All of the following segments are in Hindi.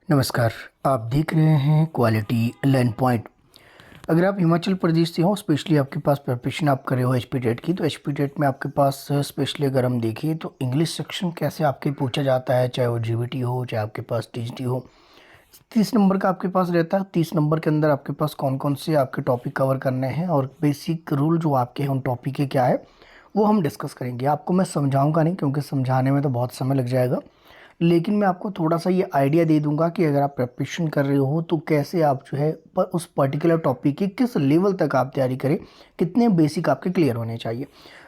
नमस्कार। आप देख रहे हैं क्वालिटी लर्न पॉइंट। अगर आप हिमाचल प्रदेश से हो, स्पेशली आपके पास प्रिपरेशन आप कर रहे हो एचपी टेट की, तो एचपी टेट में आपके पास स्पेशली अगर हम देखें तो इंग्लिश सेक्शन कैसे आपके पूछा जाता है, चाहे वो जीबीटी हो चाहे आपके पास टीजीटी हो। 30 नंबर का आपके पास रहता है। 30 नंबर के अंदर आपके पास कौन कौन से आपके टॉपिक कवर करने हैं और बेसिक रूल जो आपके हैं उन टॉपिक के क्या है वो हम डिस्कस करेंगे। आपको मैं समझाऊंगा नहीं, क्योंकि समझाने में तो बहुत समय लग जाएगा, लेकिन मैं आपको थोड़ा सा ये आइडिया दे दूंगा कि अगर आप प्रिपरेशन कर रहे हो तो कैसे आप जो है पर उस पर्टिकुलर टॉपिक की किस लेवल तक आप तैयारी करें, कितने बेसिक आपके क्लियर होने चाहिए।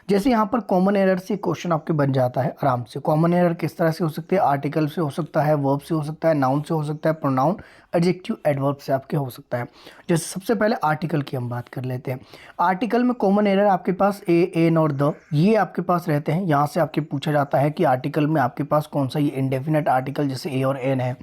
जैसे यहाँ पर कॉमन एरर से क्वेश्चन आपके बन जाता है आराम से। कॉमन एरर किस तरह से हो सकते हैं? आर्टिकल से हो सकता है, वर्ब से हो सकता है, नाउन से हो सकता है, प्रोनाउन, एडजेक्टिव, एडवर्ब से आपके हो सकता है। जैसे सबसे पहले आर्टिकल की हम बात कर लेते हैं। आर्टिकल में कॉमन एरर आपके पास ए, एन और द ये आपके पास रहते हैं। यहाँ से आपके पूछा जाता है कि आर्टिकल में आपके पास कौन सा, ये इनडेफिनेट आर्टिकल जैसे ए और एन है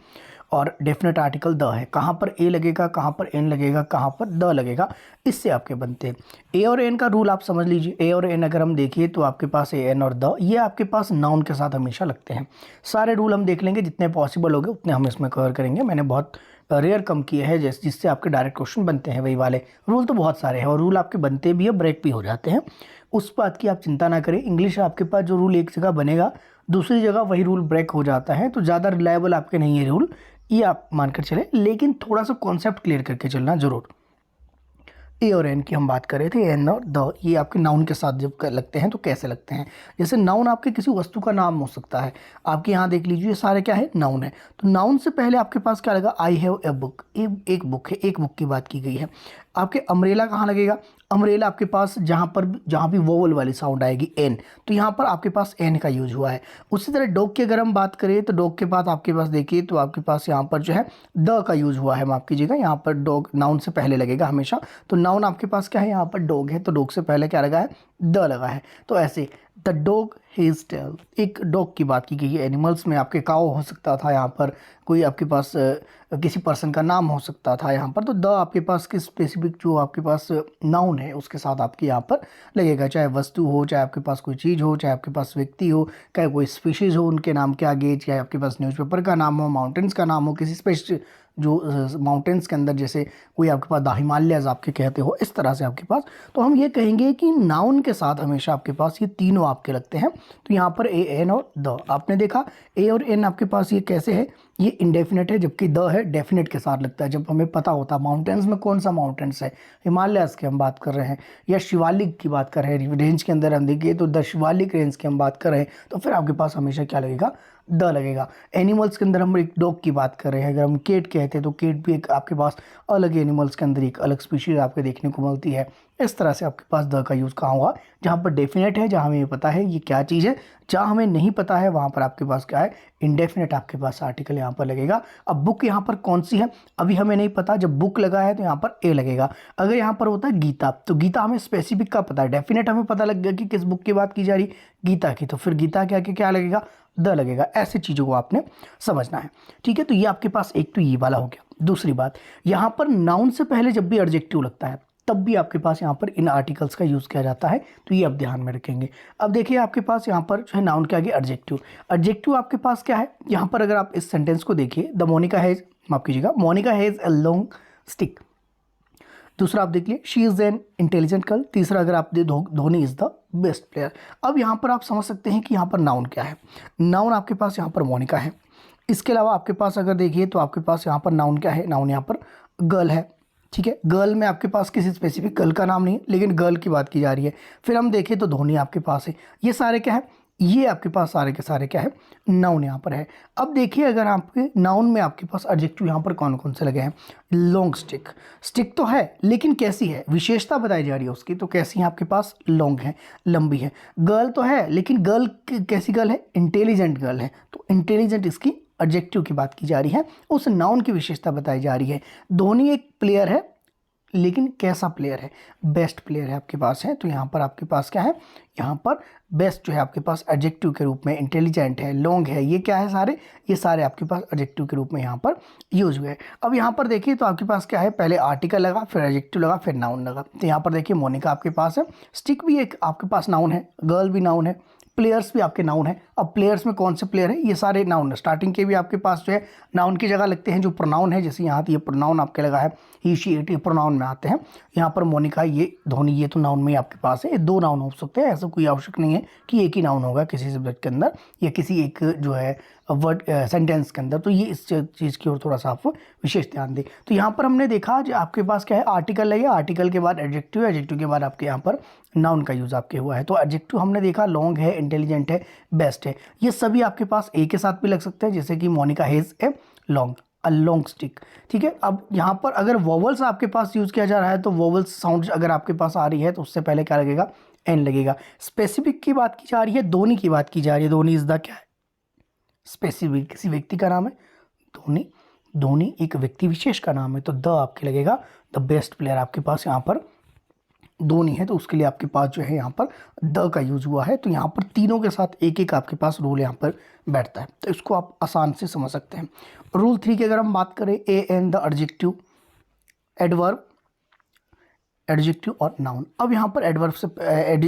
और डेफिनेट आर्टिकल द है, कहाँ पर ए लगेगा, कहाँ पर एन लगेगा, कहाँ पर द लगेगा, इससे आपके बनते हैं। ए और एन का रूल आप समझ लीजिए। ए और एन अगर हम देखिए तो आपके पास ए, एन और द ये आपके पास नाउन के साथ हमेशा लगते हैं। सारे रूल हम देख लेंगे, जितने पॉसिबल होंगे उतने हम इसमें कवर करेंगे। मैंने बहुत रेयर कम किए हैं जैसे जिससे आपके डायरेक्ट क्वेश्चन बनते हैं वही वाले। रूल तो बहुत सारे हैं और रूल आपके बनते भी है, ब्रेक भी हो जाते हैं। उस बात की आप चिंता ना करें। इंग्लिश आपके पास जो रूल एक जगह बनेगा दूसरी जगह वही रूल ब्रेक हो जाता है, तो ज़्यादा रिलायबल आपके नहीं है रूल, ये आप मानकर चले। लेकिन थोड़ा सा कॉन्सेप्ट क्लियर करके चलना जरूर। ए और एन की हम बात कर रहे थे। एन और द ये आपके नाउन के साथ जब लगते हैं तो कैसे लगते हैं? जैसे नाउन आपके किसी वस्तु का नाम हो सकता है। आपके यहाँ देख लीजिए, ये सारे क्या है? नाउन है। तो नाउन से पहले आपके पास क्या लगा? I have a book. एक बुक है, एक बुक की बात की गई है। आपके अम्ब्रेला कहाँ लगेगा? अम्ब्रेला आपके पास जहाँ भी वोवल वाली साउंड आएगी एन, तो यहाँ पर आपके पास एन का यूज हुआ है। उसी तरह डॉग की अगर हम बात करें तो डॉग के बाद आपके पास देखिए तो आपके पास यहाँ पर जो है द का यूज हुआ है। माफ कीजिएगा, यहाँ पर डॉग नाउन से पहले लगेगा हमेशा। तो नाउन आपके पास क्या है? यहाँ पर डॉग है, तो डॉग से पहले क्या लगा है? द लगा है। तो ऐसे द डॉग हिज टेल, एक डॉग की बात की गई है। एनिमल्स में आपके काऊ हो सकता था, यहाँ पर कोई आपके पास किसी पर्सन का नाम हो सकता था यहाँ पर। तो द आपके पास किस स्पेसिफिक जो आपके पास नाउन है उसके साथ आपके यहाँ पर लगेगा, चाहे वस्तु हो, चाहे आपके पास कोई चीज़ हो, चाहे आपके पास व्यक्ति हो, चाहे कोई स्पीशीज़ हो उनके नाम के आगे, चाहे आपके पास न्यूज़पेपर का नाम हो, माउंटेन्स का नाम हो, किसी स्पेशल जो माउंटेन्स के अंदर जैसे कोई आपके पास द हिमालयाज आपके कहते हो, इस तरह से आपके पास। तो हम ये कहेंगे कि नाउन के साथ हमेशा आपके पास ये तीनों आपके लगते हैं। तो यहाँ पर ए, एन और द आपने देखा। ए और एन आपके पास ये कैसे है? ये इनडेफिनेट है, जबकि द है डेफिनेट के साथ लगता है। जब हमें पता होता है माउंटेन्स में कौन सा माउंटेन्स है, हिमालयाज की हम बात कर रहे हैं या शिवालिक की बात कर रहे हैं, रेंज के अंदर हम देखिए तो द शिवालिक रेंज की हम बात कर रहे हैं, तो फिर आपके पास हमेशा क्या लगेगा? द लगेगा। एनिमल्स के अंदर हम एक डॉग की बात कर रहे हैं, अगर हम केट कहते हैं तो केट भी एक आपके पास अलग एनिमल्स के अंदर एक अलग स्पीशीज आपको देखने को मिलती है। इस तरह से आपके पास द का यूज़ कहाँ हुआ? जहाँ पर डेफिनेट है, जहाँ हमें ये पता है ये क्या चीज़ है। जहाँ हमें नहीं पता है वहाँ पर आपके पास क्या है? इनडेफिनेट आपके पास आर्टिकल यहाँ पर लगेगा। अब बुक यहाँ पर कौन सी है अभी हमें नहीं पता। जब बुक लगा है तो यहाँ पर ए लगेगा। अगर यहाँ पर होता है गीता, तो गीता हमें स्पेसिफिक का पता है, डेफिनेट हमें पता लग गया कि किस बुक की बात की जा रही, गीता की, तो फिर गीता क्या क्या लगेगा? द लगेगा। ऐसे चीज़ों को आपने समझना है, ठीक है। तो ये आपके पास एक तो ये वाला हो गया। दूसरी बात, यहाँ पर नाउन से पहले जब भी एडजेक्टिव लगता है तब भी आपके पास यहाँ पर इन आर्टिकल्स का यूज़ किया जाता है, तो ये आप ध्यान में रखेंगे। अब देखिए आपके पास यहाँ पर जो है नाउन के आगे एडजेक्टिव। एडजेक्टिव आपके पास क्या है? यहाँ पर अगर आप इस सेंटेंस को देखिए, द मोनिका हैज़, माफ कीजिएगा, Monika has a long stick. दूसरा आप देख लिए, she is an intelligent girl. तीसरा अगर आप दे Dhoni is the best player. अब यहाँ पर आप समझ सकते हैं कि यहाँ पर नाउन क्या है। नाउन आपके पास यहाँ पर मोनिका है। इसके अलावा आपके पास अगर देखिए तो आपके पास यहाँ पर नाउन क्या है? नाउन यहाँ पर गर्ल है, ठीक है। गर्ल में आपके पास किसी स्पेसिफिक गर्ल का नाम नहीं है, लेकिन गर्ल की बात की जा रही है। फिर हम देखें तो धोनी आपके पास है। ये सारे क्या है? ये आपके पास सारे के सारे क्या है? नाउन यहाँ पर है। अब देखिए अगर आपके नाउन में आपके पास एडजेक्टिव यहाँ पर कौन कौन से लगे हैं? Long stick. स्टिक तो है लेकिन कैसी है? विशेषता बताई जा रही है उसकी, तो कैसी है आपके पास? लॉन्ग है, लंबी है। गर्ल तो है लेकिन गर्ल कैसी गर्ल है? इंटेलिजेंट गर्ल है, तो इंटेलिजेंट इसकी एडजेक्टिव की बात की जा रही है, उस नाउन की विशेषता बताई जा रही है। धोनी एक प्लेयर है, लेकिन कैसा प्लेयर है? बेस्ट प्लेयर है आपके पास है। तो यहाँ पर आपके पास क्या है? यहाँ पर बेस्ट जो है आपके पास एडजेक्टिव के रूप में, इंटेलिजेंट है, लॉन्ग है, ये क्या है? सारे ये सारे आपके पास एडजेक्टिव के रूप में यहाँ पर यूज हुए। अब यहाँ पर देखिए तो आपके पास क्या है? पहले आर्टिकल लगा, फिर एडजेक्टिव लगा, फिर नाउन लगा। तो यहाँ पर देखिए मोनिका आपके पास है, स्टिक भी एक आपके पास नाउन है, गर्ल भी नाउन है, प्लेयर्स भी आपके नाउन है। अब प्लेयर्स में कौन से प्लेयर है, ये सारे नाउन है। स्टार्टिंग के भी आपके पास जो है नाउन की जगह लगते हैं जो प्रोनाउन है, जैसे यहाँ ये प्रोनाउन आपके लगा है, ही शी इट, ये प्रोनाउन में आते हैं। यहाँ पर मोनिका, ये धोनी, ये तो नाउन में ही आपके पास है। ये 2 नाउन हो सकते हैं, ऐसा कोई आवश्यक नहीं है कि एक ही नाउन होगा किसी सब्जेक्ट के अंदर या किसी एक जो है वर्ड सेंटेंस के अंदर। तो ये इस चीज़ की ओर थोड़ा सा आप विशेष ध्यान दें। तो यहाँ पर हमने देखा जो आपके पास क्या है, आर्टिकल है, आर्टिकल के बाद एडजेक्टिव है, एडजेक्टिव के बाद आपके यहाँ पर नाउन का यूज़ आपके हुआ है। तो एडजेक्टिव हमने देखा लॉन्ग है, इंटेलिजेंट है, बेस्ट है, ये सभी आपके पास ए के साथ भी लग सकते हैं, जैसे कि Monica has a long, a long stick. ठीक है, अब यहाँ पर अगर वोवल्स आपके पास यूज़ किया जा रहा है तो वोवल्स साउंड अगर आपके पास आ रही है तो उससे पहले क्या लगेगा, एन लगेगा। स्पेसिफिक की बात की जा रही है, धोनी की बात की जा रही है, धोनी इज़ द क्या है, स्पेसिफिक, किसी व्यक्ति का नाम है धोनी, धोनी एक व्यक्ति विशेष का नाम है, तो द आपके लगेगा, द बेस्ट प्लेयर आपके पास यहाँ पर धोनी है, तो उसके लिए आपके पास जो है यहाँ पर द का यूज हुआ है। तो यहाँ पर तीनों के साथ एक एक आपके पास रूल यहाँ पर बैठता है, तो इसको आप आसान से समझ सकते हैं। रूल 3 की अगर हम बात करें, a an the adjective, adverb, adjective और नाउन। अब यहाँ पर एडवर्ब से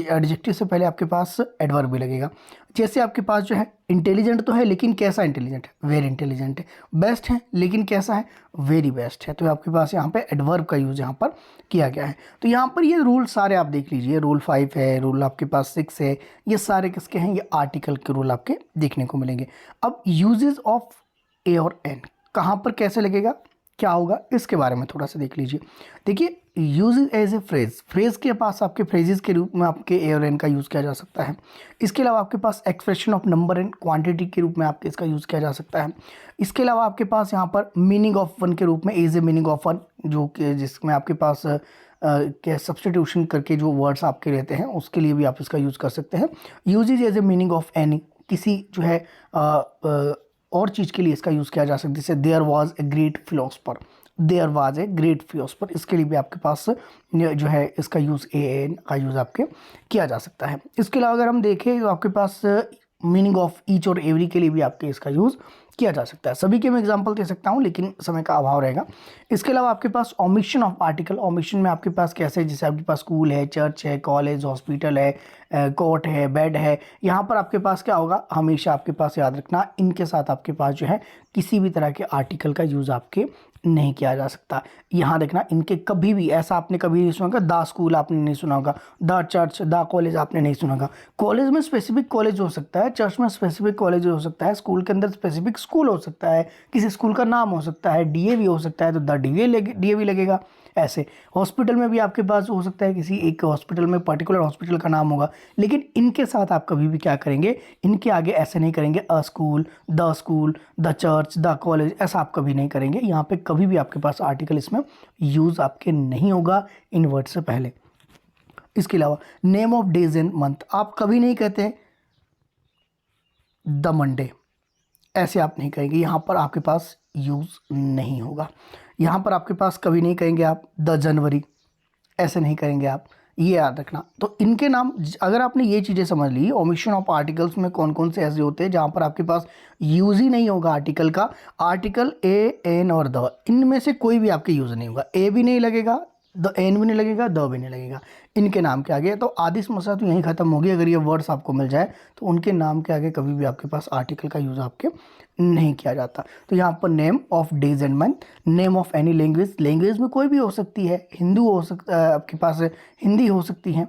एडजेक्टिव से पहले आपके पास एडवर्ब भी लगेगा। जैसे आपके पास जो है इंटेलिजेंट तो है, लेकिन कैसा इंटेलिजेंट है, वेरी इंटेलिजेंट है। बेस्ट है, लेकिन कैसा है, वेरी बेस्ट है। तो आपके पास यहाँ पे एडवर्ब का यूज़ यहाँ पर किया गया है। तो यहाँ पर ये रूल सारे आप देख लीजिए, रूल 5 है, रूल आपके पास 6 है, ये सारे किसके हैं, ये आर्टिकल के रूल आपके देखने को मिलेंगे। अब यूजेस ऑफ ए और एन कहाँ पर कैसे लगेगा, क्या होगा, इसके बारे में थोड़ा सा देख लीजिए। देखिए, use as a phrase, phrase के पास आपके फ्रेजेस के रूप में आपके ए और एन का यूज़ किया जा सकता है। इसके अलावा आपके पास expression of number and quantity के रूप में आपके इसका यूज़ किया जा सकता है। इसके अलावा आपके पास यहाँ पर मीनिंग ऑफ वन के रूप में, as a meaning of one, जो कि जिसमें आपके पास क्या सब्सटीट्यूशन करके जो वर्ड्स आपके रहते हैं उसके लिए भी आप इसका यूज़ कर सकते हैं। Usages as a meaning of any, किसी जो है और चीज़ के लिए इसका यूज़ किया जा सकता है, जैसे there was a great philosopher, there was a great philosopher, इसके लिए भी आपके पास जो है इसका यूज़ ए एन का यूज़ आपके किया जा सकता है। इसके अलावा अगर हम देखें तो आपके पास मीनिंग ऑफ ईच और एवरी के लिए भी आपके इसका यूज़ किया जा सकता है। सभी के मैं एग्जांपल दे सकता हूँ लेकिन समय का अभाव रहेगा। इसके अलावा आपके पास ओमिशन ऑफ आर्टिकल, ओमिशन में आपके पास कैसे, जैसे आपके पास स्कूल है, चर्च है, कॉलेज, हॉस्पिटल है, कोर्ट है, बेड है, यहाँ पर आपके पास क्या होगा, हमेशा आपके पास याद रखना इनके साथ आपके पास जो है किसी भी तरह के आर्टिकल का यूज़ आपके नहीं किया जा सकता। यहाँ देखना, इनके कभी भी ऐसा आपने कभी नहीं सुना होगा, द स्कूल आपने नहीं सुना होगा, द चर्च, द कॉलेज आपने नहीं सुना होगा। कॉलेज में स्पेसिफिक कॉलेज हो सकता है, चर्च में स्पेसिफिक कॉलेज हो सकता है, स्कूल के अंदर स्पेसिफिक स्कूल हो सकता है, किसी स्कूल का नाम हो सकता है, डीए भी हो सकता है, तो द डीए भी लगेगा। ऐसे हॉस्पिटल में भी आपके पास हो सकता है, किसी एक हॉस्पिटल में पर्टिकुलर हॉस्पिटल का नाम होगा, लेकिन इनके साथ आप कभी भी क्या करेंगे, इनके आगे ऐसे नहीं करेंगे, अ school, the church, the college, ऐसा आप कभी नहीं करेंगे। यहाँ पे कभी भी आपके पास आर्टिकल इसमें यूज़ आपके नहीं होगा इन वर्ड से पहले। इसके अलावा name of days and month, आप कभी नहीं कहते द मंडे, ऐसे आप नहीं कहेंगे, यहाँ पर आपके पास यूज़ नहीं होगा। यहाँ पर आपके पास कभी नहीं कहेंगे आप द जनवरी, ऐसे नहीं करेंगे आप, ये याद रखना। तो इनके नाम, अगर आपने ये चीज़ें समझ ली, ओमिशन ऑफ आर्टिकल्स में कौन कौन से ऐसे होते हैं जहाँ पर आपके पास यूज़ ही नहीं होगा आर्टिकल का, आर्टिकल ए एन और द, इनमें से कोई भी आपके यूज़ नहीं होगा, ए भी नहीं लगेगा, द एन भी नहीं लगेगा, द भी नहीं लगेगा इनके नाम के आगे। तो आधी समस्या तो यहीं ख़त्म होगी। अगर ये वर्ड्स आपको मिल जाए तो उनके नाम के आगे कभी भी आपके पास आर्टिकल का यूज़ आपके नहीं किया जाता। तो यहाँ पर name of days and month, name of any language, language में कोई भी हो सकती है, हिंदू हो सकता है, आपके पास हिंदी हो सकती है,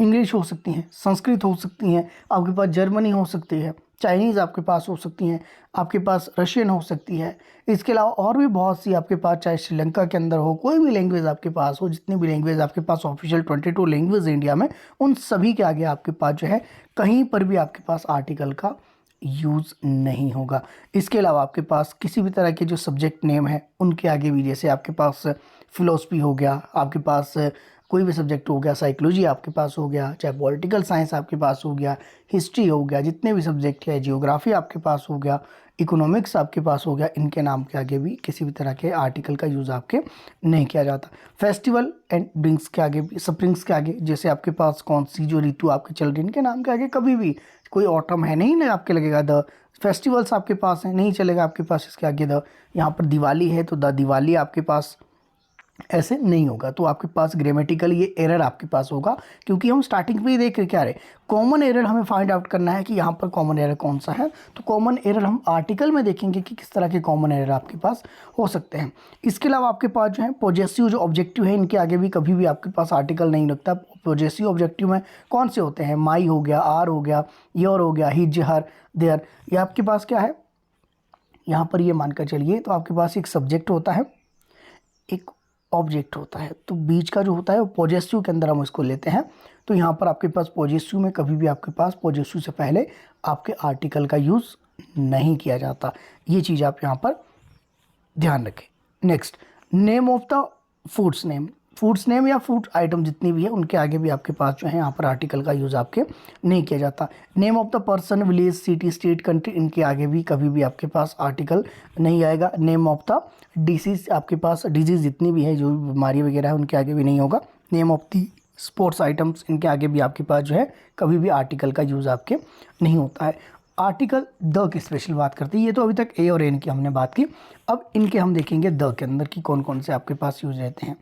इंग्लिश हो सकती हैं, संस्कृत हो सकती हैं, आपके पास जर्मनी हो सकती है, चाइनीज़ आपके पास हो सकती हैं, आपके पास रशियन हो सकती है। इसके अलावा और भी बहुत सी आपके पास, चाहे श्रीलंका के अंदर हो, कोई भी लैंग्वेज आपके पास हो, जितनी भी लैंग्वेज आपके पास ऑफिशियल 22 लैंग्वेज इंडिया में, उन सभी के आगे आपके पास जो है कहीं पर भी आपके पास आर्टिकल का यूज़ नहीं होगा। इसके अलावा आपके पास किसी भी तरह के जो सब्जेक्ट नेम है उनके आगे भी, जैसे आपके पास फिलोसफी हो गया, आपके पास कोई भी सब्जेक्ट हो गया, साइकोलॉजी आपके पास हो गया, चाहे पॉलिटिकल साइंस आपके पास हो गया, हिस्ट्री हो गया, जितने भी सब्जेक्ट है, जियोग्राफी आपके पास हो गया, इकोनॉमिक्स आपके पास हो गया, इनके नाम के आगे भी किसी भी तरह के आर्टिकल का यूज़ आपके नहीं किया जाता। फेस्टिवल एंड ड्रिंक्स के आगे भी, स्प्रिंग्स के आगे, जैसे आपके पास कौन सी जो ऋतु आपके चल रही है, इनके नाम के आगे कभी भी कोई ऑटम है नहीं आपके लगेगा द, फेस्टिवल्स आपके पास है नहीं चलेगा आपके पास इसके आगे द। यहाँ पर दिवाली है तो द दिवाली आपके पास ऐसे नहीं होगा। तो आपके पास ग्रामेटिकल ये एरर आपके पास होगा, क्योंकि हम स्टार्टिंग पे ही देख रहे क्या रहे, कॉमन एरर हमें फाइंड आउट करना है कि यहाँ पर कॉमन एरर कौन सा है। तो कॉमन एरर हम आर्टिकल में देखेंगे कि किस तरह के कॉमन एरर आपके पास हो सकते हैं। इसके अलावा आपके पास जो है पॉजेसिव जो ऑब्जेक्टिव है, इनके आगे भी कभी भी आपके पास आर्टिकल नहीं लगता। पॉजेसिव ऑब्जेक्टिव में कौन से होते हैं, माई हो गया, आर हो गया, योर हो गया, हिज, हर, देयर। ये आपके पास क्या है, यहाँ पर ये मानकर चलिए, तो आपके पास एक सब्जेक्ट होता है, एक ऑब्जेक्ट होता है, तो बीच का जो होता है वो पॉजेसिव के अंदर हम इसको लेते हैं। तो यहाँ पर आपके पास पॉजेसिव में कभी भी आपके पास पॉजेसिव से पहले आपके आर्टिकल का यूज़ नहीं किया जाता। ये चीज़ आप यहाँ पर ध्यान रखें। Next, name of the foods name. Foods name या फूड आइटम जितनी भी है उनके आगे भी आपके पास जो है यहाँ पर आर्टिकल का यूज़ आपके नहीं किया जाता। Name of the person, village, city, state, country, इनके आगे भी कभी भी आपके पास आर्टिकल नहीं आएगा। नेम ऑफ द डिसीज़, आपके पास डिजीज़ जितनी भी है, जो भी बीमारी वगैरह है, उनके आगे भी नहीं होगा। Name of the sports items, इनके आगे भी आपके पास जो है कभी भी आर्टिकल का यूज़ आपके नहीं होता है। आर्टिकल द की स्पेशल बात करते हैं। ये तो अभी तक ए और एन की हमने बात की, अब इनके हम देखेंगे द के अंदर की कौन कौन से आपके पास यूज रहते हैं।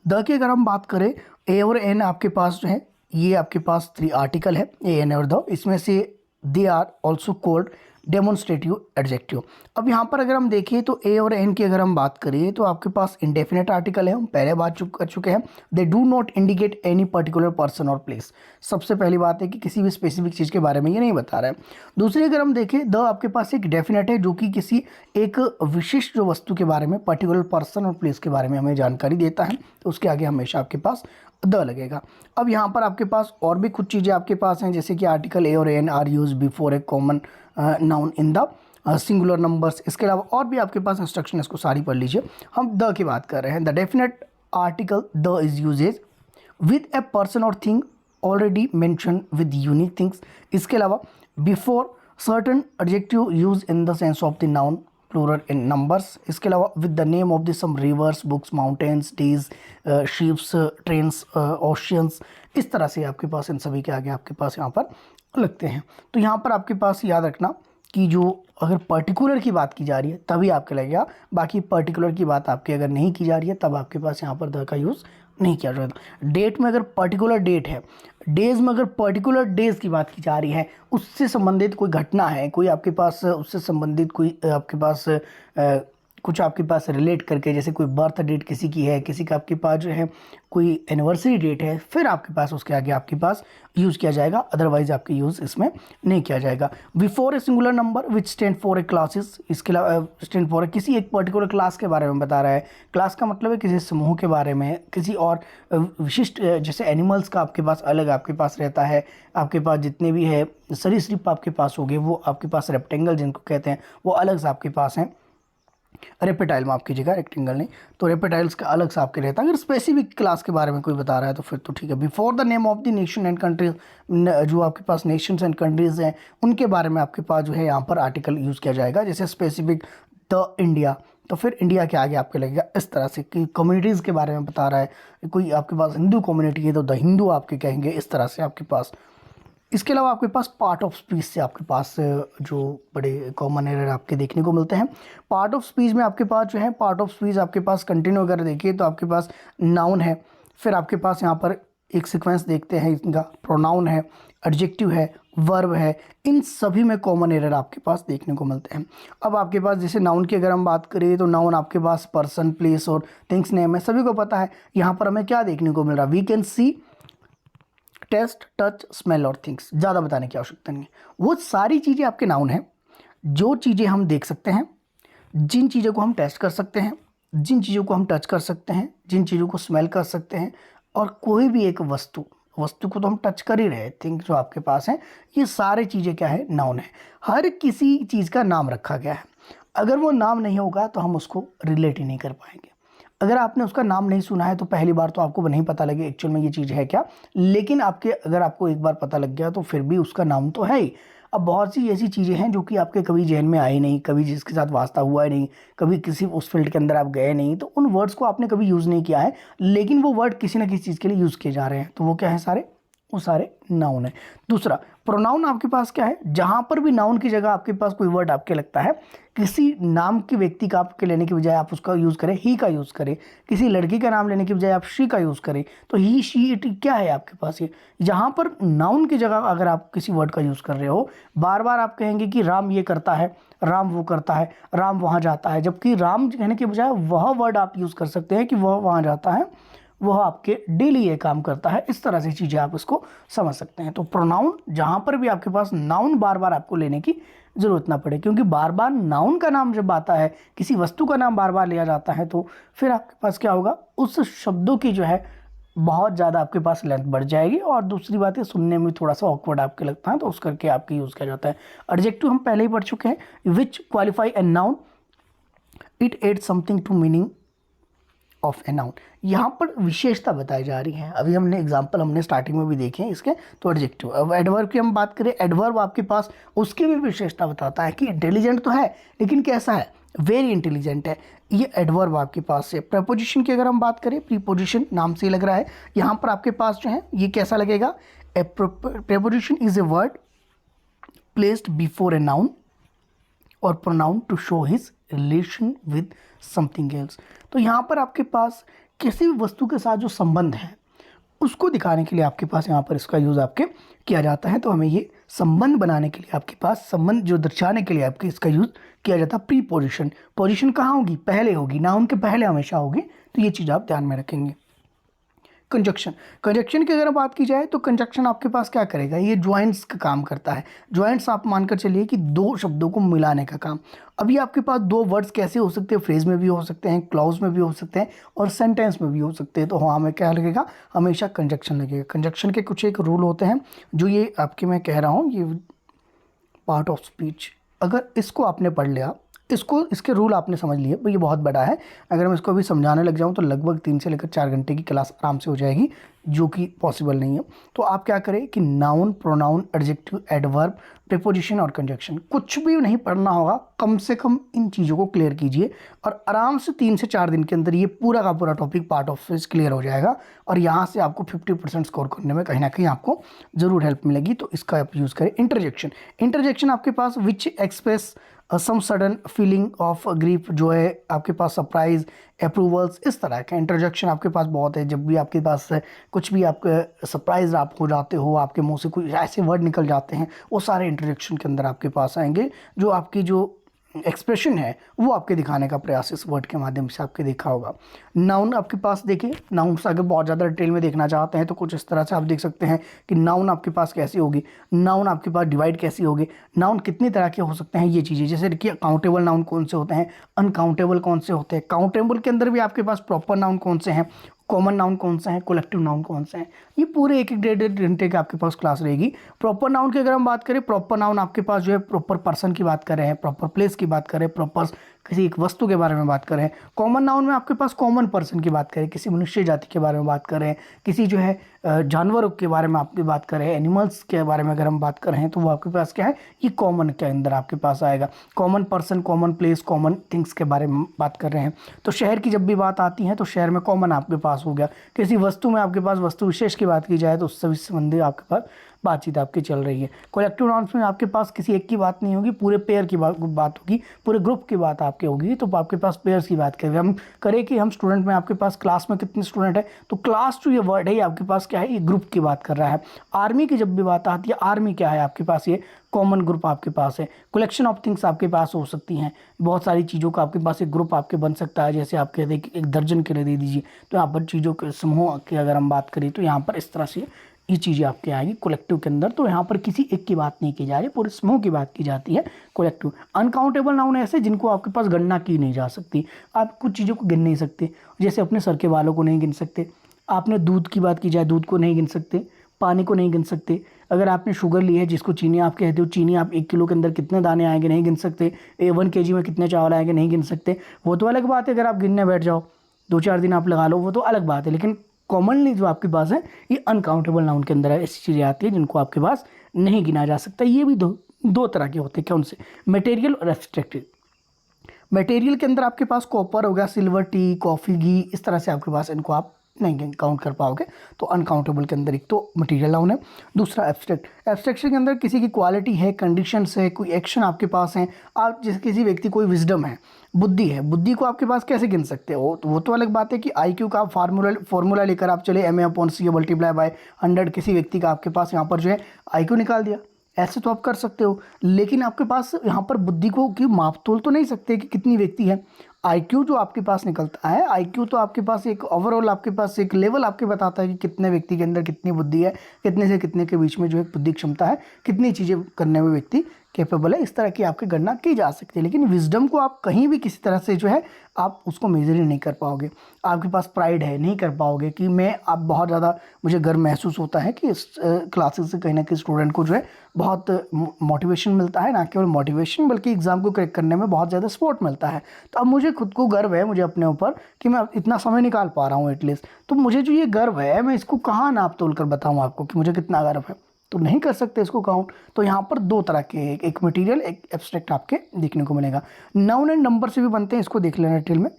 द की अगर हम बात करें, ए और एन आपके पास जो है, ये आपके पास 3 आर्टिकल है, ए एन और द। इसमें से they are also called demonstrative adjective. अब यहाँ पर अगर हम देखें तो ए और एन की अगर हम बात करें तो आपके पास इंडेफिनेट आर्टिकल है, हम पहले बात कर चुके हैं। They do not indicate any particular person और प्लेस। सबसे पहली बात है कि किसी भी स्पेसिफिक चीज़ के बारे में ये नहीं बता रहा है। दूसरी अगर हम देखें, द आपके पास एक डेफिनेट है जो कि किसी एक विशिष्ट जो वस्तु के बारे में, पर्टिकुलर पर्सन और प्लेस के बारे में हमें जानकारी देता है, तो उसके आगे हमेशा आपके पास द लगेगा। अब यहाँ पर आपके पास और भी कुछ चीज़ें आपके पास हैं, जैसे कि आर्टिकल ए और an are use before a common noun in the singular numbers. इसके अलावा और भी आपके पास इंस्ट्रक्शन, इसको सारी पढ़ लीजिए। हम द की बात कर रहे हैं। The definite article the is uses with a person और thing already mention with unique things. इसके अलावा before certain adjective use in the sense of the noun plural in numbers. इसके अलावा with the name of the some rivers, books, mountains, days, ships, trains, oceans. इस तरह से आपके पास इन सभी के आगे आपके पास यहाँ पर लगते हैं। तो यहाँ पर आपके पास याद रखना कि जो अगर पर्टिकुलर की बात की जा रही है तभी आपके लगेगा, बाकी पर्टिकुलर की बात आपकी अगर नहीं की जा रही है तब आपके पास यहाँ पर द का यूज़ नहीं किया जाता। डेट में अगर पर्टिकुलर डेट है, डेज में अगर पर्टिकुलर डेज की बात की जा रही है, उससे संबंधित कोई घटना है, कोई आपके पास उससे संबंधित कोई आपके पास कुछ आपके पास रिलेट करके, जैसे कोई बर्थ डेट किसी की है, किसी का आपके पास जो है कोई एनिवर्सरी डेट है, फिर आपके पास उसके आगे आपके पास यूज़ किया जाएगा, अदरवाइज आपके यूज़ इसमें नहीं किया जाएगा। Before a singular number which stand for A classes. इसके अलावा स्टैंड फॉर किसी एक पर्टिकुलर क्लास के बारे में बता रहा है। क्लास का मतलब है किसी समूह के बारे में, किसी और विशिष्ट, जैसे एनिमल्स का आपके पास अलग आपके पास रहता है, आपके पास जितने भी है सरीसृप आपके पास हो गए, वो आपके पास रेप्टेंगल जिनको कहते हैं वो अलग से आपके पास हैं। रेप्टाइल माफ कीजिएगा, रेक्टेंगल नहीं, तो रेप्टाइल्स का अलग से आपके रहता है। अगर स्पेसिफिक क्लास के बारे में कोई बता रहा है तो फिर तो ठीक है। Before the name of the nation and countries, जो आपके पास नेशंस एंड कंट्रीज हैं उनके बारे में आपके पास जो है यहाँ पर आर्टिकल यूज़ किया जाएगा। जैसे स्पेसिफिक द इंडिया, तो फिर इंडिया के आगे आपके लगेगा। इस तरह से कि कम्युनिटीज़ के बारे में बता रहा है, कोई आपके पास हिंदू कम्युनिटी है तो द हिंदू आपके कहेंगे, इस तरह से आपके पास। इसके अलावा आपके पास पार्ट ऑफ स्पीच से आपके पास जो बड़े कॉमन एरर आपके देखने को मिलते हैं। पार्ट ऑफ स्पीच में आपके पास जो है, पार्ट ऑफ स्पीच आपके पास कंटिन्यू अगर देखिए तो आपके पास नाउन है, फिर आपके पास यहाँ पर एक सीक्वेंस देखते हैं इनका, प्रोनाउन है, एडजेक्टिव है, वर्ब है, इन सभी में कॉमन एरर आपके पास देखने को मिलते हैं। अब आपके पास जैसे नाउन की अगर हम बात करें तो नाउन आपके पास पर्सन, प्लेस और थिंग्स नेम है, सभी को पता है। यहाँ पर हमें क्या देखने को मिल रहा है, we can see, taste, touch, smell और थिंग्स। ज़्यादा बताने की आवश्यकता नहीं है, वो सारी चीज़ें आपके नाउन हैं। जो चीज़ें हम देख सकते हैं, जिन चीज़ों को हम टेस्ट कर सकते हैं, जिन चीज़ों को हम टच कर सकते हैं, जिन चीज़ों को स्मेल कर सकते हैं, और कोई भी एक वस्तु को तो हम टच कर ही रहे, थिंग जो आपके पास है, ये सारी चीज़ें क्या है, नाउन है। हर किसी चीज़ का नाम रखा गया है, अगर वो नाम नहीं होगा तो हम उसको रिलेट ही नहीं कर पाएंगे। अगर आपने उसका नाम नहीं सुना है तो पहली बार तो आपको नहीं पता लगे एक्चुअल में ये चीज़ है क्या, लेकिन अगर आपको एक बार पता लग गया तो फिर भी उसका नाम तो है ही। अब बहुत सी ऐसी चीज़ें हैं जो कि आपके कभी जहन में आई नहीं, कभी जिसके साथ वास्ता हुआ ही नहीं, कभी किसी उस फील्ड के अंदर आप गए नहीं, तो उन वर्ड्स को आपने कभी यूज़ नहीं किया है, लेकिन वो वर्ड किसी ना किसी चीज़ के लिए यूज़ किए जा रहे हैं, तो वो क्या है, वो सारे नाउन है। दूसरा, प्रोनाउन आपके पास क्या है, जहां पर भी नाउन की जगह आपके पास कोई वर्ड आपके लगता है, किसी नाम के व्यक्ति का आपके लेने की बजाय आप उसका यूज़ करें, ही का यूज़ करें, किसी लड़की का नाम लेने की बजाय आप शी का यूज़ करें, तो ही शी इट क्या है आपके पास ये, जहां पर नाउन की जगह अगर आप किसी वर्ड का यूज़ कर रहे हो, बार बार आप कहेंगे कि राम ये करता है, राम वो करता है, राम वहाँ जाता है, जबकि राम कहने के बजाय वह वर्ड आप यूज़ कर सकते हैं कि वह वहाँ जाता है, वह आपके डेली ये काम करता है। इस तरह से चीज़ें आप इसको समझ सकते हैं। तो प्रोनाउन जहाँ पर भी आपके पास नाउन बार बार आपको लेने की ज़रूरत ना पड़े, क्योंकि बार बार नाउन का नाम जब आता है, किसी वस्तु का नाम बार बार लिया जाता है, तो फिर आपके पास क्या होगा, उस शब्दों की जो है बहुत ज़्यादा आपके पास लेंथ बढ़ जाएगी, और दूसरी बात है सुनने में थोड़ा सा ऑकवर्ड आपके लगता है, तो उस करके आपके यूज़ किया जाता है। एडजेक्टिव हम पहले ही पढ़ चुके हैं, which qualify a noun, it add something to meaning of a noun. यहाँ पर विशेषता बताई जा रही है। अभी हमने एग्जाम्पल हमने स्टार्टिंग में भी देखे हैं इसके, तो एडजेक्टिव। अब एडवर्ब की हम बात करें, एडवर्ब आपके पास उसकी भी विशेषता बताता है कि इंटेलिजेंट तो है, लेकिन कैसा है, वेरी इंटेलिजेंट है, ये एडवर्ब आपके पास है। प्रपोजिशन की अगर हम बात करें, प्रीपोजिशन नाम से ही लग रहा है, यहाँ पर आपके पास जो है ये कैसा लगेगा, a preposition is a word placed before a noun और pronoun to show his relation with something else. तो यहाँ पर आपके पास किसी भी वस्तु के साथ जो संबंध है उसको दिखाने के लिए आपके पास यहाँ पर इसका यूज़ आपके किया जाता है। तो हमें ये संबंध बनाने के लिए आपके पास संबंध जो दर्शाने के लिए आपके इसका यूज़ किया जाता है। प्री पोजिशन, पोजिशन कहाँ होगी, पहले होगी, नाउन के पहले हमेशा होगी, तो ये चीज़ आप ध्यान में रखेंगे। कंजक्शन, कंजक्शन की अगर बात की जाए तो कंजक्शन आपके पास क्या करेगा, ये ज्वाइंट्स का काम करता है। ज्वाइंट्स आप मानकर चलिए कि दो शब्दों को मिलाने का काम। अभी आपके पास दो वर्ड्स कैसे हो सकते हैं, फ्रेज में भी हो सकते हैं, क्लॉज में भी हो सकते हैं, और सेंटेंस में भी हो सकते हैं। तो हाँ, हमें क्या लगेगा, हमेशा कंजक्शन लगेगा। कंजक्शन के कुछ एक रूल होते हैं जो ये आपके मैं कह रहा हूँ, ये पार्ट ऑफ स्पीच, अगर इसको आपने पढ़ लिया, इसको इसके रूल आपने समझ लिए, तो ये बहुत बड़ा है। अगर मैं इसको अभी समझाने लग जाऊँ तो लगभग 3 से लेकर 4 घंटे की क्लास आराम से हो जाएगी, जो कि पॉसिबल नहीं है। तो आप क्या करें कि noun, pronoun, adjective, adverb, preposition और कंजक्शन कुछ भी नहीं पढ़ना होगा, कम से कम इन चीज़ों को क्लियर कीजिए, और आराम से 3 से 4 दिन के अंदर ये पूरा का पूरा topic part of speech clear हो जाएगा, और यहाँ से आपको 50% स्कोर करने में कहीं ना कहीं आपको ज़रूर हेल्प मिलेगी। तो इसका आप यूज़ करें। इंटरजेक्शन, इंटरजेक्शन आपके पास which express some sudden feeling of grief, जो है आपके पास सरप्राइज, अप्रूवल्स, इस तरह का इंटरजेक्शन आपके पास बहुत है। जब भी आपके पास कुछ भी आपके सरप्राइज आप हो जाते हो, आपके मुंह से कोई ऐसे वर्ड निकल जाते हैं, वो सारे इंटरजेक्शन के अंदर आपके पास आएंगे। जो आपकी जो एक्सप्रेशन है वो आपके दिखाने का प्रयास इस वर्ड के माध्यम से आपके देखा होगा। नाउन आपके पास देखिए, नाउन से अगर बहुत ज़्यादा डिटेल में देखना चाहते हैं तो कुछ इस तरह से आप देख सकते हैं कि नाउन आपके पास कैसी होगी, नाउन आपके पास डिवाइड कैसी होगी, नाउन कितनी तरह के हो सकते हैं, ये चीज़ें। जैसे कि काउंटेबल नाउन कौन से होते हैं, अनकाउंटेबल कौन से होते हैं, काउंटेबल के अंदर भी आपके पास प्रॉपर नाउन कौन से हैं, कॉमन नाउन कौन सा है, कलेक्टिव नाउन कौन से हैं, ये पूरे एक डेढ़ घंटे के आपके पास क्लास रहेगी। प्रॉपर नाउन की अगर हम बात करें, प्रॉपर नाउन आपके पास जो है प्रॉपर पर्सन की बात कर रहे हैं, प्रॉपर प्लेस की बात करें, प्रॉपर किसी एक वस्तु के बारे में बात करें। कॉमन नाउन में आपके पास कॉमन पर्सन की बात करें, किसी मनुष्य जाति के बारे में बात करें, किसी जो है जानवरों के बारे में आपकी बात करें, एनिमल्स के बारे में अगर हम बात कर रहे हैं, तो वो आपके पास क्या है, ये कॉमन के अंदर आपके पास आएगा। Common person, common place, common things के बारे में बात कर रहे हैं। तो शहर की जब भी बात आती है तो शहर में कॉमन आपके पास हो गया। किसी वस्तु में आपके पास वस्तु विशेष की बात की जाए तो उससे संबंधित आपके पास बातचीत आपकी चल रही है। कलेक्टिव नाउन्स में आपके पास किसी एक की बात नहीं होगी, पूरे पेयर की बात होगी, पूरे ग्रुप की बात आपकी होगी। तो आपके पास पेयर्स की बात करें, हम करें कि हम स्टूडेंट में आपके पास क्लास में कितने स्टूडेंट है, तो क्लास जो ये वर्ड है आपके पास क्या है, ये ग्रुप की बात कर रहा है। आर्मी की जब भी बात आती है, आर्मी क्या है आपके पास, ये कॉमन ग्रुप आपके पास है। कलेक्शन ऑफ थिंग्स आपके पास हो सकती हैं, बहुत सारी चीज़ों का आपके पास एक ग्रुप आपके बन सकता है। जैसे आप कहते हैं कि एक दर्जन के लिए दे दीजिए, तो यहाँ पर चीज़ों के समूह की अगर हम बात करें तो यहाँ पर इस तरह से ये चीज़ें आपके आएगी कलेक्टिव के अंदर। तो यहाँ पर किसी एक की बात नहीं की जा रही, पूरे समूह की बात की जाती है कलेक्टिव। अनकाउंटेबल नाउन ऐसे जिनको आपके पास गणना की नहीं जा सकती, आप कुछ चीज़ों को गिन नहीं सकते। जैसे अपने सर के बालों को नहीं गिन सकते, आपने दूध की बात की जाए दूध को नहीं गिन सकते, पानी को नहीं गिन सकते। अगर आपने शुगर ली है, जिसको चीनी आप कहते हो, चीनी आप 1 किलो के अंदर कितने दाने आएंगे नहीं गिन सकते। 1 kg में कितने चावल आएंगे नहीं गिन सकते। वो तो अलग बात है, अगर आप गिनने बैठ जाओ 2-4 दिन आप लगा लो, वो तो अलग बात है। लेकिन कॉमनली जो आपके पास है ये अनकाउंटेबल नाउन के अंदर है, ऐसी चीज़ें आती है जिनको आपके पास नहीं गिना जा सकता। ये भी दो तरह के होते हैं, कौन से, मटेरियल और एब्स्ट्रैक्टिव। मटेरियल के अंदर आपके पास कॉपर हो गया, सिल्वर, टी, कॉफ़ी, घी, इस तरह से आपके पास इनको आप नहीं काउंट कर पाओगे। तो अनकाउंटेबल के अंदर एक तो मटेरियल नाउन है, दूसरा एब्स्ट्रैक्ट। एब्स्ट्रैक्शन के अंदर किसी की क्वालिटी है, कंडीशंस है, कोई एक्शन आपके पास है, आप जैसे किसी व्यक्ति कोई विजडम है, बुद्धि है, बुद्धि को आपके पास कैसे गिन सकते हो? तो वो तो अलग बात है कि IQ का फार्मूला लेकर आप चले MA/C मल्टीप्लाई बाय 100, किसी व्यक्ति का आपके पास यहाँ पर जो है IQ निकाल दिया, ऐसे तो आप कर सकते हो। लेकिन आपके पास यहाँ पर बुद्धि को की माप तोल तो नहीं सकते कि कितनी व्यक्ति है। IQ जो आपके पास निकलता है, IQ तो आपके पास एक ओवरऑल आपके पास एक लेवल आपके बताता है कि कितने व्यक्ति के अंदर कितनी बुद्धि है, कितने से कितने के बीच में जो है बुद्धि क्षमता है, कितनी चीज़ें करने में व्यक्ति कैपेबल है। इस तरह की आपकी गणना की जा सकती है। लेकिन विजडम को आप कहीं भी किसी तरह से जो है आप उसको मेजर ही नहीं कर पाओगे। आपके पास प्राइड है, नहीं कर पाओगे कि मैं आप बहुत ज़्यादा मुझे गर्व महसूस होता है कि इस क्लासेस से कहीं ना कहीं स्टूडेंट को जो है बहुत मोटिवेशन मिलता है, ना केवल मोटिवेशन बल्कि एग्ज़ाम को क्रैक करने में बहुत ज़्यादा सपोर्ट मिलता है। तो अब मुझे खुद को गर्व है, मुझे अपने ऊपर कि मैं इतना समय निकाल पा रहा हूँ एटलीस्ट। तो मुझे जो ये गर्व है, मैं इसको कहाँ नाप तोल कर बताऊँ आपको कि मुझे कितना गर्व है? तो नहीं कर सकते इसको काउंट। तो यहाँ पर दो तरह के, एक मटेरियल, एक एब्स्ट्रैक्ट आपके देखने को मिलेगा। नाउन एंड नंबर से भी बनते हैं, इसको देख लेना डिटेल में,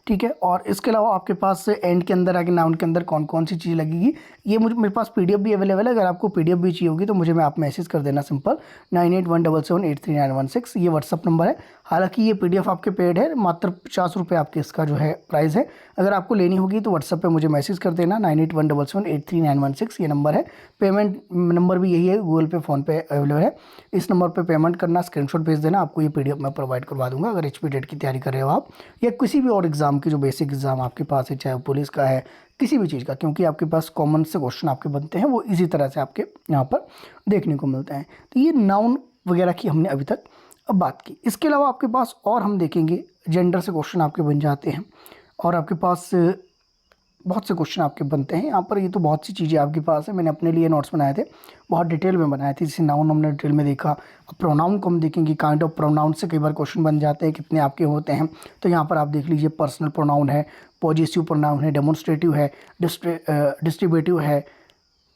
ठीक है। और इसके अलावा आपके पास एंड के अंदर आगे नाउन के अंदर कौन कौन सी चीज़ लगेगी, ये मेरे पास PDF भी अवेलेबल है। अगर आपको PDF भी चाहिए होगी तो मुझे आप मैसेज कर देना सिंपल 9817783916, ये व्हाट्सअप नंबर है। हालांकि ये PDF आपके पेड है, मात्र 50 रुपये आपके इसका जो है प्राइस है। अगर आपको लेनी होगी तो व्हाट्सअप पे मुझे मैसेज कर देना 9817783916, ये नंबर है। पेमेंट नंबर भी यही है, गूगल पे, फ़ोनपे अवेलेबल है। इस नंबर पे पेमेंट करना, स्क्रीनशॉट भेज देना, आपको ये PDF मैं प्रोवाइड करवा दूंगा। अगर HPTET की तैयारी कर रहे हो आप, या किसी भी और एग्ज़ाम की जो बेसिक एग्ज़ाम आपके पास है, चाहे पुलिस का है, किसी भी चीज़ का, क्योंकि आपके पास कॉमन से क्वेश्चन आपके बनते हैं, वो इसी तरह से आपके यहाँ पर देखने को मिलते हैं। तो ये नाउन वगैरह की हमने अभी तक बात की। इसके अलावा आपके पास और हम देखेंगे जेंडर से क्वेश्चन आपके बन जाते हैं, और आपके पास बहुत से क्वेश्चन आपके बनते हैं यहाँ पर। ये तो बहुत सी चीज़ें आपके पास है, मैंने अपने लिए नोट्स बनाए थे, बहुत डिटेल में बनाए थे। जैसे नाउन हमने डिटेल में देखा, अब प्रोनाउन को हम देखेंगे, काइंड ऑफ प्रोनाउन से कई बार क्वेश्चन बन जाते हैं, कितने आपके होते हैं। तो यहाँ पर आप देख लीजिए, पर्सनल प्रोनाउन है, पॉजिटिव प्रोनाउन है, डेमोन्स्ट्रेटिव है, डिस्ट्रीब्यूटिव है,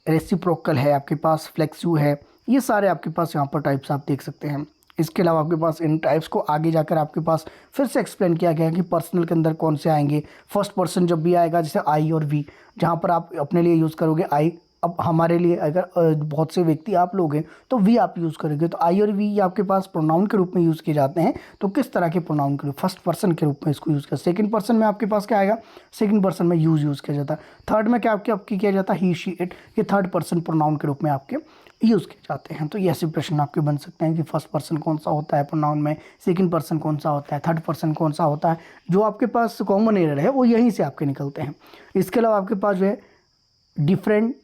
रेसिप्रोकल है, आपके पास फ्लेक्सिव है, ये सारे आपके पास यहाँ पर टाइप्स आप देख सकते हैं। इसके अलावा आपके पास इन टाइप्स को आगे जाकर आपके पास फिर से एक्सप्लेन किया गया है कि पर्सनल के अंदर कौन से आएंगे। फर्स्ट पर्सन जब भी आएगा, जैसे आई और वी, जहाँ पर आप अपने लिए यूज़ करोगे आई, अब हमारे लिए अगर बहुत से व्यक्ति आप लोग हैं तो वी आप यूज़ करोगे। तो आई और वी आपके पास प्रोनाउन के रूप में यूज़ किए जाते हैं। तो किस तरह के प्रोनाउन के रूप? फर्स्ट पर्सन के रूप में इसको यूज़ कर। सेकंड पर्सन में आपके पास क्या आएगा? सेकंड पर्सन में यूज़ किया जाता है। थर्ड में क्या आपके किया जाता है? ही, शी, इट, ये थर्ड पर्सन प्रोनाउन के रूप में आपके यूज़ किए जाते हैं। तो ये ऐसे प्रश्न आपके बन सकते हैं कि फर्स्ट पर्सन कौन सा होता है प्रोनाउन में, सेकंड पर्सन कौन सा होता है, थर्ड पर्सन कौन सा होता है। जो आपके पास कॉमन एरर है वो यहीं से आपके निकलते हैं। इसके अलावा आपके पास जो है different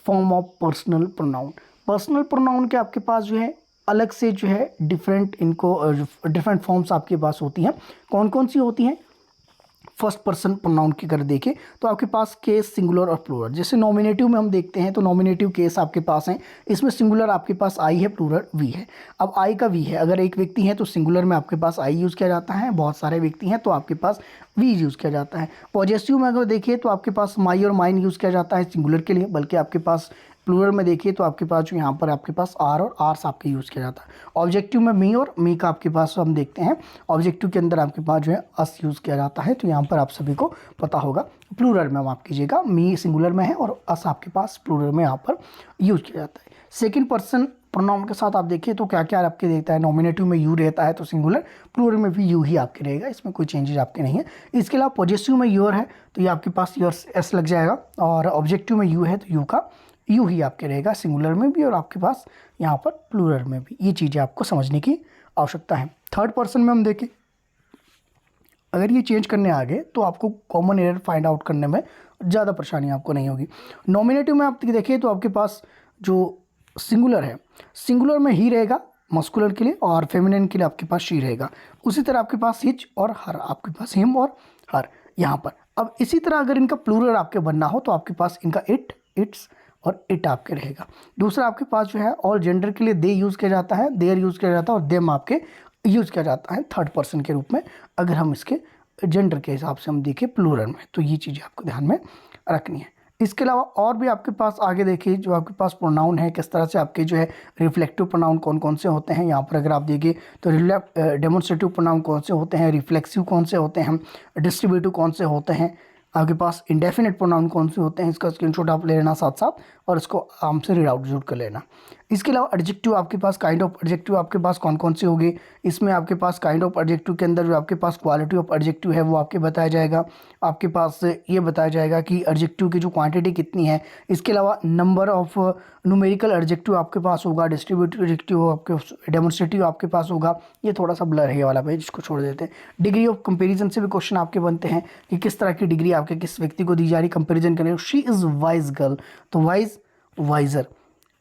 form of personal pronoun. Personal pronoun के आपके पास जो है अलग से जो है डिफरेंट फॉर्म्स आपके पास होती हैं। कौन कौन सी होती हैं? फर्स्ट पर्सन प्रोनाउन की अगर देखें तो आपके पास केस, सिंगुलर और प्लूरल। जैसे नॉमिनेटिव में हम देखते हैं तो नॉमिनेटिव केस आपके पास हैं, इसमें सिंगुलर आपके पास आई है, प्लूरल वी है। अब आई का वी है, अगर एक व्यक्ति है तो सिंगुलर में आपके पास आई यूज़ किया जाता है, बहुत सारे व्यक्ति हैं तो आपके पास वी यूज़ किया जाता है। पॉजेसिव में अगर देखिए तो आपके पास माई और माइन यूज़ किया जाता है सिंगुलर के लिए, बल्कि आपके पास प्लूरल में देखिए तो आपके पास जो यहाँ पर आपके पास आर और आर्स आपके यूज़ किया जाता है। ऑब्जेक्टिव में मी और मी का आपके पास हम देखते हैं, ऑब्जेक्टिव के अंदर आपके पास जो है अस यूज़ किया जाता है। तो यहाँ पर आप सभी को पता होगा, प्लूरल में माफ कीजिएगा, मी सिंगुलर में है और अस आपके पास प्लूरल में यहाँ पर यूज़ किया जाता है। सेकेंड पर्सन प्रोनाउन के साथ आप देखिए तो क्या क्या आपके देखता है, नॉमिनेटिव में यू रहता है तो सिंगुलर, प्लूरल में भी यू ही आपके रहेगा, इसमें कोई चेंजेस आपके नहीं है। इसके अलावा पॉजेसिव में योर है तो ये आपके पास योर एस लग जाएगा, और ऑब्जेक्टिव में यू है तो यू का यू ही आपके रहेगा सिंगुलर में भी और आपके पास यहाँ पर प्लूरल में भी। ये चीज़ें आपको समझने की आवश्यकता है। थर्ड पर्सन में हम देखें, अगर ये चेंज करने आ गए तो आपको कॉमन एरर फाइंड आउट करने में ज़्यादा परेशानी आपको नहीं होगी। नॉमिनेटिव में आप देखिए तो आपके पास जो सिंगुलर है, सिंगुलर में ही रहेगा मस्कुलर के लिए, और फेमिनिन के लिए आपके पास शी रहेगा। उसी तरह आपके पास हिच और हर, आपके पास हिम और हर यहाँ पर। अब इसी तरह अगर इनका प्लूरल आपके बनना हो तो आपके पास इनका इट, इट्स और इट आपके रहेगा। दूसरा आपके पास जो है ऑल जेंडर के लिए दे यूज़ किया जाता है, देयर यूज़ किया जाता है, और देम आपके यूज़ किया जाता है थर्ड पर्सन के रूप में। अगर हम इसके जेंडर के हिसाब से हम देखें प्लूरल में, तो ये चीज़ें आपको ध्यान में रखनी है। इसके अलावा और भी आपके पास आगे देखिए जो आपके पास प्रोनाउन है, किस तरह से आपके जो है रिफ्लेक्टिव प्रोनाउन कौन कौन से होते हैं। यहाँ पर अगर आप देखिए तो डेमोन्स्ट्रेटिव प्रोनाउन कौन से होते हैं, रिफ्लेक्सिव कौन से होते हैं, डिस्ट्रीब्यूटिव कौन से होते हैं, आपके पास इंडेफिनिट प्रोनाउन कौन से होते हैं, इसका स्क्रीनशॉट आप ले लेना साथ साथ और इसको आराम से रीड आउट जरूर कर लेना। इसके अलावा एडजेक्टिव आपके पास, काइंड ऑफ एडजेक्टिव आपके पास कौन कौन से होंगे, इसमें आपके पास काइंड ऑफ एडजेक्टिव के अंदर जो आपके पास क्वालिटी ऑफ एडजेक्टिव है वो आपके बताया जाएगा। आपके पास ये बताया जाएगा कि एडजेक्टिव की जो क्वांटिटी कितनी है। इसके अलावा नंबर ऑफ न्यूमेरिकल एडजेक्टिव आपके पास होगा, डिस्ट्रीब्यूटिव एडजेक्टिव आपके, डेमोन्स्ट्रेटिव आपके पास होगा। ये थोड़ा सा ब्लर है ये वाला पेज, इसको छोड़ देते हैं। डिग्री ऑफ कंपेरिजन से भी क्वेश्चन आपके बनते हैं कि किस तरह की डिग्री आपके किस व्यक्ति को दी जा रही, कंपेरिजन करें। शी इज़ वाइज गर्ल, तो वाइज, वाइजर,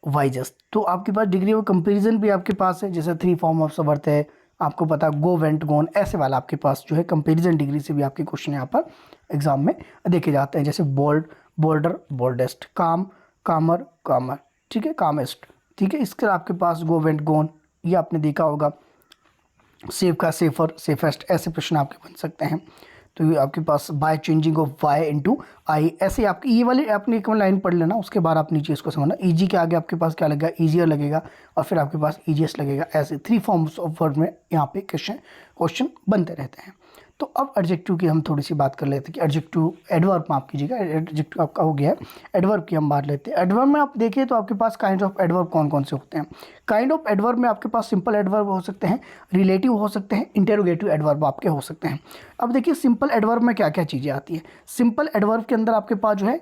वाइजेस्ट। तो आपके पास डिग्री ऑफ कंपेरिजन भी आपके पास है, जैसे 3 फॉर्म ऑफ समर्थ है, आपको पता गो, वेंट, गोन, ऐसे वाला आपके पास जो है कंपेरिजन डिग्री से भी आपके क्वेश्चन यहाँ पर एग्जाम में देखे जाते हैं। जैसे बोल्ड, बोल्डर, बोल्डेस्ट, काम, कामर, कामर, ठीक है, कामेस्ट, ठीक है। इसके आपके पास गो, वेंट, गोन, ये आपने देखा होगा। सेफ का सेफर, सेफेस्ट, ऐसे प्रश्न आपके बन सकते हैं। तो ये आपके पास by changing of Y into I, ऐसे आपकी ये वाले आपने एक लाइन पढ़ लेना, उसके बाद आप नीचे इसको समझना। ईजी के आगे आपके पास क्या लगेगा, ईजियर लगेगा, और फिर आपके पास ईजीएस्ट लगेगा। ऐसे 3 फॉर्म्स ऑफ वर्ड में यहाँ पे क्वेश्चन बनते रहते हैं। तो अब एडजेक्टिव की हम थोड़ी सी बात कर लेते हैं कि एडजेक्टिव, एडवर्ब माफ कीजिएगा, एडजेक्टिव आपका हो गया है, एडवर्ब की हम बात लेते हैं। एडवर्ब में आप देखिए तो आपके पास काइंड ऑफ एडवर्ब कौन कौन से होते हैं। काइंड ऑफ एडवर्ब में आपके पास सिंपल एडवर्ब हो सकते हैं, रिलेटिव हो सकते हैं, इंटेरोगेटिव एडवर्ब आपके हो सकते हैं। अब देखिए सिंपल एडवर्ब में क्या क्या चीज़ें आती है। सिंपल एडवर्ब के अंदर आपके पास जो है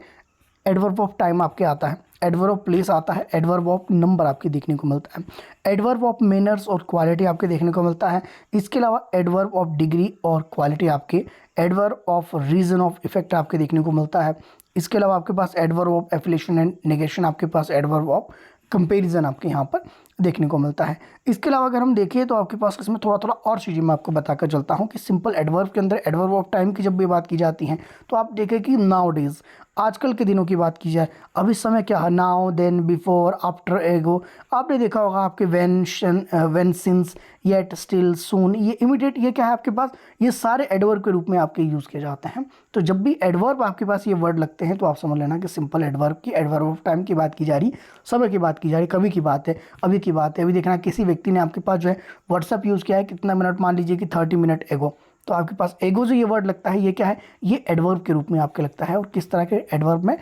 एडवर्ब ऑफ टाइम आपके आता है, एडवर्ब ऑफ प्लेस आता है, एडवर्ब ऑफ नंबर आपके देखने को मिलता है, एडवर्ब ऑफ मैनर्स और क्वालिटी आपके देखने को मिलता है। इसके अलावा एडवर्ब ऑफ डिग्री और क्वालिटी आपके, adverb of reason of effect आपके देखने को मिलता है। इसके अलावा आपके पास adverb of affiliation and negation, आपके पास एडवर्ब ऑफ कंपैरिजन आपके यहाँ पर देखने को मिलता है। इसके अलावा अगर हम देखिए तो आपके पास इसमें थोड़ा थोड़ा और चीज़ें मैं आपको बताकर चलता हूँ कि सिंपल एडवर्ब के अंदर एडवर्ब ऑफ टाइम की जब भी बात की जाती है तो आप देखें कि नाउ डेज, आजकल के दिनों की बात की जाए, अभी समय क्या है, नाउ, देन, बिफोर, आफ्टर, एगो। आपने देखा होगा आपके वेन, सिंस, येट, स्टिल, सून, ये इमीडिएट, ये क्या है आपके पास, ये सारे एडवर्ब के रूप में आपके यूज़ किए जाते हैं। तो जब भी एडवर्ब आपके पास ये वर्ड लगते हैं तो आप समझ लेना कि सिंपल एडवर्ब की, एडवर्ब ऑफ टाइम की बात की जा रही, समय की बात की जा रही, कभी की बात है, अभी की बात है। अभी देखना किसी व्यक्ति ने आपके पास जो है व्हाट्सअप यूज़ किया है कितना मिनट, मान लीजिए कि 30 मिनट एगो, तो आपके पास एगो जो ये वर्ड लगता है ये क्या है, ये एडवर्ब के रूप में आपके लगता है। और किस तरह के एडवर्ब में,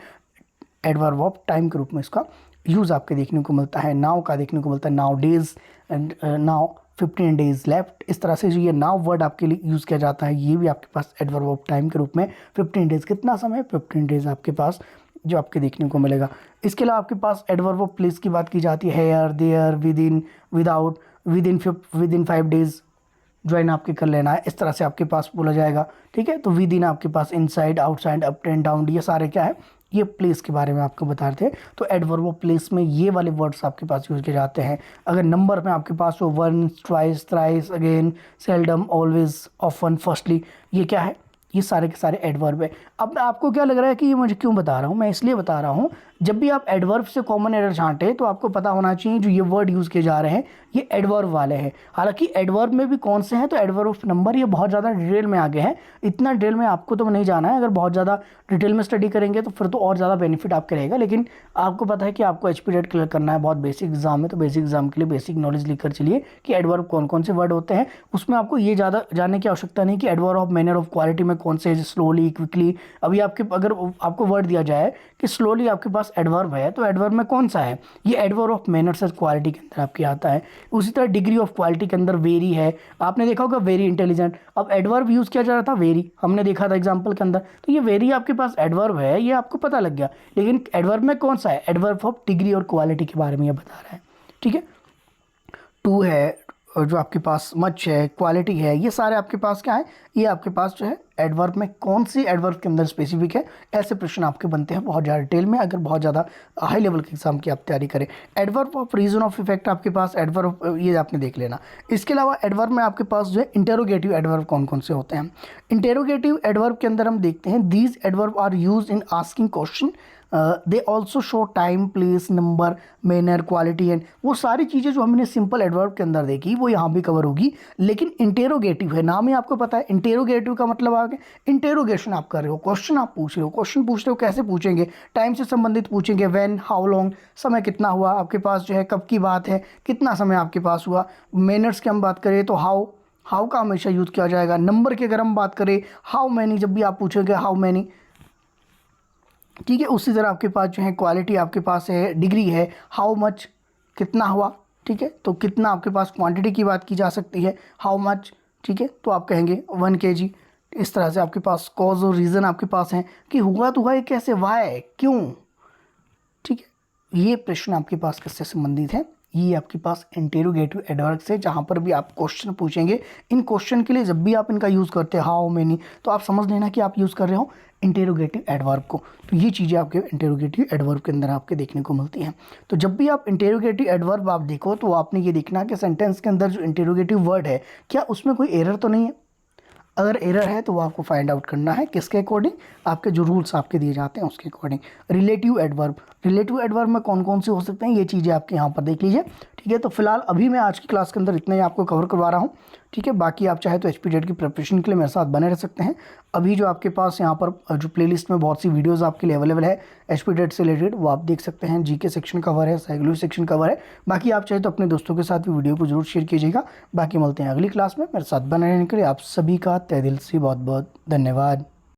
एडवर्ब ऑफ टाइम के रूप में इसका यूज़ आपके देखने को मिलता है। नाउ का देखने को मिलता है, now days and now 15 days left, इस तरह से जो ये नाउ वर्ड आपके लिए यूज़ किया जाता है ये भी आपके पास एडवर्ब ऑफ टाइम के रूप में। 15 डेज कितना समय, 15 डेज आपके पास जो आपके देखने को मिलेगा। इसके अलावा आपके पास एडवर्ब ऑफ प्लेस की बात की जाती है, here, there, with in, without, with in 5 days join आपके कर लेना है, इस तरह से आपके पास बोला जाएगा, ठीक है। तो विद इन आपके पास inside, outside, up and down, ये सारे क्या है, ये प्लेस के बारे में आपको बता रहे थे। तो एडवर्ब ऑफ प्लेस में ये वाले वर्ड्स आपके पास यूज किए जाते हैं। अगर नंबर में आपके पास हो once, twice, thrice, again, seldom, always, often, firstly, ये क्या है, ये सारे के सारे एडवर्ब है। अब आपको क्या लग रहा है कि ये मुझे क्यों बता रहा हूँ, मैं इसलिए बता रहा हूँ जब भी आप एडवर्ब से कॉमन एरर छांटे तो आपको पता होना चाहिए जो ये वर्ड यूज़ किए जा रहे हैं ये एडवर्ब वाले हैं। हालांकि एडवर्ब में भी कौन से हैं, तो एडवर्ब ऑफ नंबर ये बहुत ज़्यादा डिटेल में आगे हैं, इतना डिटेल में आपको तो नहीं जाना है। अगर बहुत ज़्यादा डिटेल में स्टडी करेंगे तो फिर तो और ज़्यादा बेनिफिट आपके रहेगा। लेकिन आपको पता है कि आपको एचपीटेट क्लियर करना है, बहुत बेसिक एग्जाम है, तो बेसिक एग्जाम के लिए बेसिक नॉलेज लिखकर चलिए कि एडवर्ब कौन कौन से वर्ड होते हैं। उसमें आपको ये ज़्यादा जानने की आवश्यकता नहीं कि adverb of manner of quality में कौन से, स्लोली, क्विकली। अभी आपके अगर आपको वर्ड दिया जाए कि स्लोली आपके पास एडवर्ब है तो एडवर्ब में कौन सा है, ये adverb of manners and quality के अंदर आपके आता है। उसी तरह डिग्री ऑफ क्वालिटी के अंदर वेरी है, आपने देखा होगा वेरी इंटेलिजेंट। अब एडवर्ब यूज़ किया जा रहा था वेरी, हमने देखा था एग्जांपल के अंदर, तो ये वेरी आपके पास एडवर्ब है, ये आपको पता लग गया। लेकिन एडवर्ब में कौन सा है, एडवर्ब ऑफ डिग्री और क्वालिटी के बारे में ये बता रहा है, ठीक है। टू है, और जो आपके पास मच है, क्वालिटी है, ये सारे आपके पास क्या है, ये आपके पास जो है एडवर्ब में कौन सी एडवर्ब के अंदर स्पेसिफिक है, ऐसे प्रश्न आपके बनते हैं बहुत ज़्यादा डिटेल में अगर बहुत ज़्यादा हाई लेवल के एग्जाम की आप तैयारी करें। Adverb of reason of effect आपके पास, एडवर्ब ये आपने देख लेना। इसके अलावा एडवर्ब में आपके पास जो है इंटेरोगेटिव एडवर्ब कौन कौन से होते हैं। इंटेरोगेटिव एडवर्ब के अंदर हम देखते हैं these adverb are use in asking question, they also show time, place, number, manner, quality and, वो सारी चीज़ें जो हमने सिंपल एडवर्ब के अंदर देखी वो यहाँ भी कवर होगी। लेकिन इंटेरोगेटिव है, नाम ही आपको पता है, इंटेरोगेटिव का मतलब आगे इंटेरोगेशन आप कर रहे हो, क्वेश्चन आप पूछ रहे हो। क्वेश्चन पूछ रहे हो कैसे पूछेंगे, टाइम से संबंधित पूछेंगे, व्हेन, हाउ लॉन्ग, समय कितना हुआ आपके पास जो है, कब की बात है, कितना समय आपके पास हुआ। मैनर्स की हम बात करें तो हाउ का हमेशा यूज़ किया जाएगा। नंबर की अगर हम बात करें, हाउ मैनी, जब भी आप पूछेंगे हाउ मैनी, ठीक है। उसी तरह आपके पास जो है क्वालिटी आपके पास है, डिग्री है, हाउ मच कितना हुआ, ठीक है। तो कितना आपके पास क्वांटिटी की बात की जा सकती है, हाउ मच, ठीक है। तो आप कहेंगे 1 kg। इस तरह से आपके पास कॉज और रीज़न आपके पास हैं कि हुआ तो हुआ ये कैसे, वाई, क्यों, ठीक है। ये प्रश्न आपके पास किससे संबंधित है, ये आपके पास इंटेरोगेटिव एडवर्ब से, जहाँ पर भी आप क्वेश्चन पूछेंगे, इन क्वेश्चन के लिए जब भी आप इनका यूज़ करते हैं हाउ मेनी, तो आप समझ लेना कि आप यूज़ कर रहे हो इंटेरोगेटिव एडवर्ब को। तो ये चीज़ें आपके इंटेरोगेटिव एडवर्ब के अंदर आपके देखने को मिलती हैं। तो जब भी आप इंटेरोगेटिव एडवर्ब आप देखो तो आपने ये देखना कि सेंटेंस के अंदर जो इंटेरोगेटिव वर्ड है क्या उसमें कोई एरर तो नहीं है। अगर एरर है तो वो आपको फाइंड आउट करना है किसके अकॉर्डिंग, आपके जो रूल्स आपके दिए जाते हैं उसके अकॉर्डिंग। रिलेटिव एडवर्ब में कौन कौन से हो सकते हैं ये चीज़ें आपके यहाँ पर देख लीजिए, ठीक है। तो फिलहाल अभी मैं आज की क्लास के अंदर इतना ही आपको कवर करवा रहा हूँ, ठीक है। बाकी आप चाहे तो एचपीटेट की प्रिपरेशन के लिए मेरे साथ बने रह सकते हैं। अभी जो आपके पास यहाँ पर जो प्लेलिस्ट में बहुत सी वीडियोस आपके लिए अवेलेबल है एचपीटेट से रिलेटेड, वो आप देख सकते हैं। जीके सेक्शन कवर है, साइकोलॉजी सेक्शन कवर है। बाकी आप चाहे तो अपने दोस्तों के साथ भी वीडियो को जरूर शेयर कीजिएगा। बाकी मिलते हैं अगली क्लास में। मेरे साथ बने रहने के लिए आप सभी का तहे दिल से बहुत बहुत धन्यवाद।